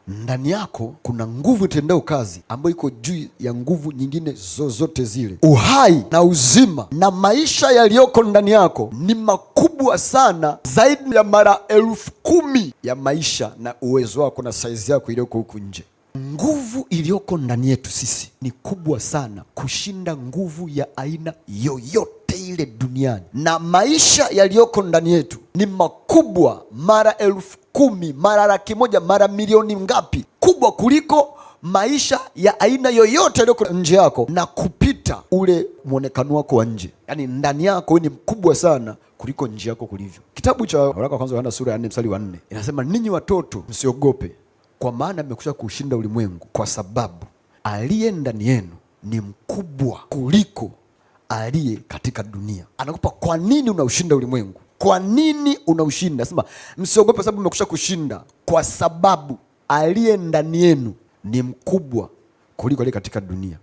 ndani yako kuna nguvu itendao kazi ambayo iko juu ya nguvu nyingine zozote zile. Uhai na uzima na maisha yaliyoko ndani yako ni makubwa sana, zaidi ya mara 10,000 ya maisha na uwezo wako na saizi yako iliyoko huku nje. Nguvu iliyoko ndani yetu sisi ni kubwa sana kushinda nguvu ya aina yoyote ile duniani, na maisha yaliyoko ndani yetu ni makubwa mara 10,000, mara 100,000, mara milioni ngapi, kubwa kuliko maisha ya aina yoyote yaliyoko nje yako na kupita ule mwonekano wako wa nje. Yaani ndani yako ni mkubwa sana kuliko nje yako kulivyo. Kitabu cha waraka wa kwanza Yohana sura ya 4 mstari wa 4 inasema, ninyi watoto msiogope, kwa maana mmekwisha kushinda ulimwengu, kwa sababu aliye ndani yenu ni mkubwa kuliko aliye katika dunia. Anakupa kwa nini unaushinda ulimwengu. Kwa nini unaushinda? Nasema msiogope sababu mmekwisha kushinda, kwa sababu aliye ndani yenu ni mkubwa kuliko aliye katika dunia.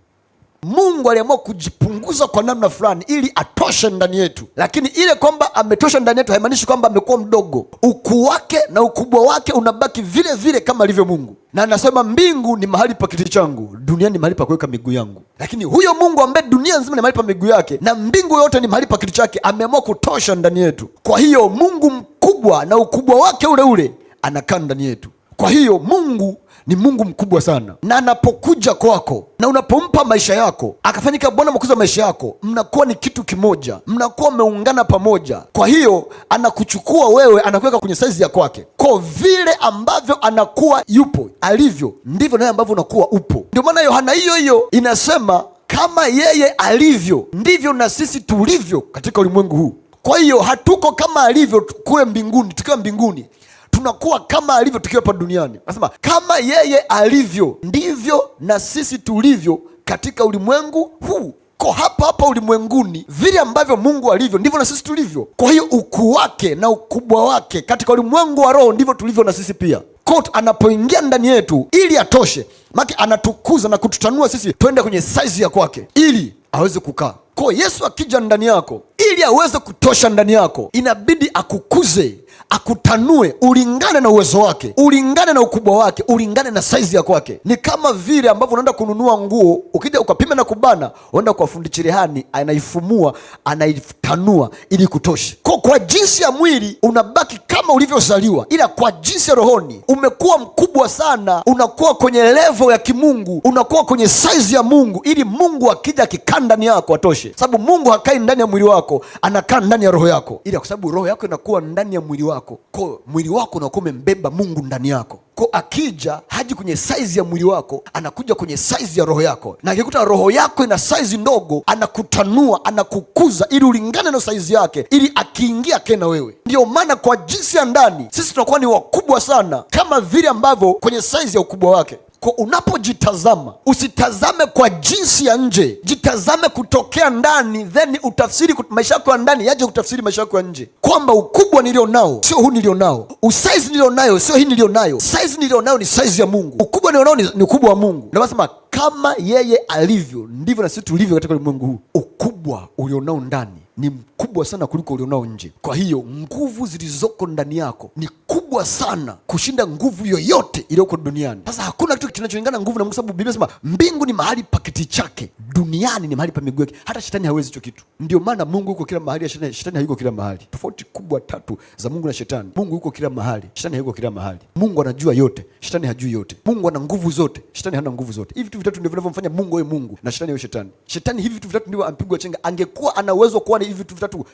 Mungu aliamua kujipunguza kwa namna fulani ili atoshe ndani yetu, lakini ile kwamba ametosha ndani yetu haimaanishi kwamba amekuwa mdogo. Ukuu wake na ukubwa wake unabaki vile vile kama alivyo Mungu. Na anasema mbingu ni mahali pa kiti changu, dunia ni mahali pa kuweka miguu yangu. Lakini huyo Mungu ambaye dunia nzima ni mahali pa miguu yake na mbingu yote ni mahali pa kiti chake, ameamua kutosha ndani yetu. Kwa hiyo Mungu mkubwa na ukubwa wake ule ule anakaa ndani yetu. Kwa hiyo Mungu ni Mungu mkubwa sana, na anapokuja kwako na unapompa maisha yako akafanyika Bwana Mwokozi wa maisha yako, mnakuwa ni kitu kimoja, mnakuwa mmeungana pamoja. Kwa hiyo anakuchukua wewe, anakuweka kwenye saizi ya kwake. Kwa vile ambavyo anakuwa yupo alivyo, ndivyo naye ambavyo unakuwa upo. Ndio maana Yohana hiyo inasema kama yeye alivyo ndivyo na sisi tulivyo katika ulimwengu huu. Kwa hiyo hatuko kama alivyo kule mbinguni. Tukiwa mbinguni tunakuwa kama alivyo tukiwa hapa duniani. Nasema kama yeye alivyo ndivyo na sisi tulivyo katika ulimwengu huu. Kwa hapa ulimwenguni, vile ambavyo Mungu alivyo ndivyo na sisi tulivyo. Kwa hiyo ukuu wake na ukubwa wake katika ulimwengu wa roho ndivyo tulivyo na sisi pia. Kwa anapoingia ndani yetu ili atoshe, maana anatukuza na kututanua sisi twende kwenye saizi ya kwake ili aweze kukaa. Kwa Yesu akija ndani yako ili aweze kutosha ndani yako, inabidi akukuze, akutanue, ulingane na uwezo wake, ulingane na ukubwa wake, ulingane na saizi ya kwake. Ni kama vile ambavyo unaenda kununua nguo, ukija ukapima na kubana, unaenda kwa fundi cherehani, anaifumua, anaitanua ili kutoshe. Kwa jinsi ya mwili unabaki kama ulivyozaliwa, ila kwa jinsi ya rohoni umekuwa mkubwa sana, unakuwa kwenye level ya kimungu, unakuwa kwenye saizi ya Mungu, ili Mungu akija akikaa ndani yako atoshe. Sababu Mungu hakai ndani ya mwili wako, anakaa ndani ya roho yako, ila kwa sababu roho yako inakuwa ndani ya mwili wako, kwa mwili wako unakuwa umembeba Mungu ndani yako. Kwa akija haji kwenye saizi ya mwili wako, anakuja kwenye saizi ya roho yako, na akikuta roho yako ina saizi ndogo, anakutanua, anakukuza ili ulingane na saizi yake, ili akiingia kena wewe. Ndio maana kwa jinsi ya ndani sisi tunakuwa ni wakubwa sana, kama vile ambavyo kwenye saizi ya ukubwa wake. Kwa unapojitazama, usitazame kwa jinsi ya nje, jitazame kutokea ndani, then utafsiri maisha yako ya ndani yaje kutafsiri maisha yako ya nje, kwamba ukubwa nilio nao sio huu nilio nao, usaizi nilio nayo sio hii nilio nayo, saizi nilio nayo ni saizi ya Mungu, ukubwa nilio nao ni ukubwa wa Mungu. Ndio nasema kama yeye alivyo ndivyo na sisi tulivyo katika ulimwengu huu. Ukubwa ulionao ndani ni mkubwa sana kuliko ulionao nje. Kwa hiyo nguvu zilizoko ndani yako ni kubwa sana kushinda nguvu yoyote iliyoko duniani. Sasa hakuna kitu kinacholingana nguvu na Mungu, sababu Biblia inasema mbingu ni mahali pa kiti chake, duniani ni mahali pa miguu yake. Hata shetani hawezi hicho kitu. Ndio maana Mungu yuko kila mahali, shetani hayuko kila mahali. Tofauti kubwa tatu za Mungu na shetani. Mungu yuko kila mahali, shetani hayuko kila mahali. Mungu anajua yote, shetani hajui yote. Mungu ana nguvu zote, shetani hana nguvu zote. Hivi vitu vitatu ndivyo vinavyomfanya Mungu awe Mungu na shetani awe shetani. Shetani hivi vitu vitatu ndivyo ampigwa chenga. Angekuwa ana uwezo kuwa hivi vitu vitatu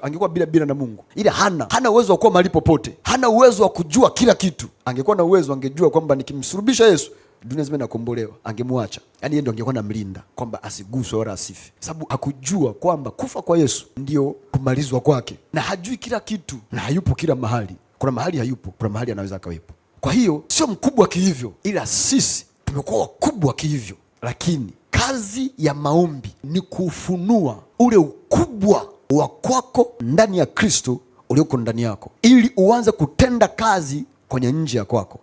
angekuwa bila na Mungu. Ila hana uwezo wa kuwa mahali popote. Hana uwezo wa kujua kila kitu. Angekuwa na uwezo, angejua kwamba nikimsulubisha Yesu dunia nzima inakombolewa, angemwacha. Yaani yeye ndio angekuwa namlinda kwamba asiguswe wala asife. Sababu hakujua kwamba kufa kwa Yesu ndio kumalizwa kwake. Na hajui kila kitu, na hayupo kila mahali. Kuna mahali hayupo, kuna mahali anaweza akawepo. Kwa hiyo sio mkubwa kihivyo, ila sisi tumekuwa wakubwa kihivyo. Lakini kazi ya maombi ni kufunua ule ukubwa wa kwako ndani ya Kristo ulioko ndani yako, ili uanze kutenda kazi kwenye nje ya kwako.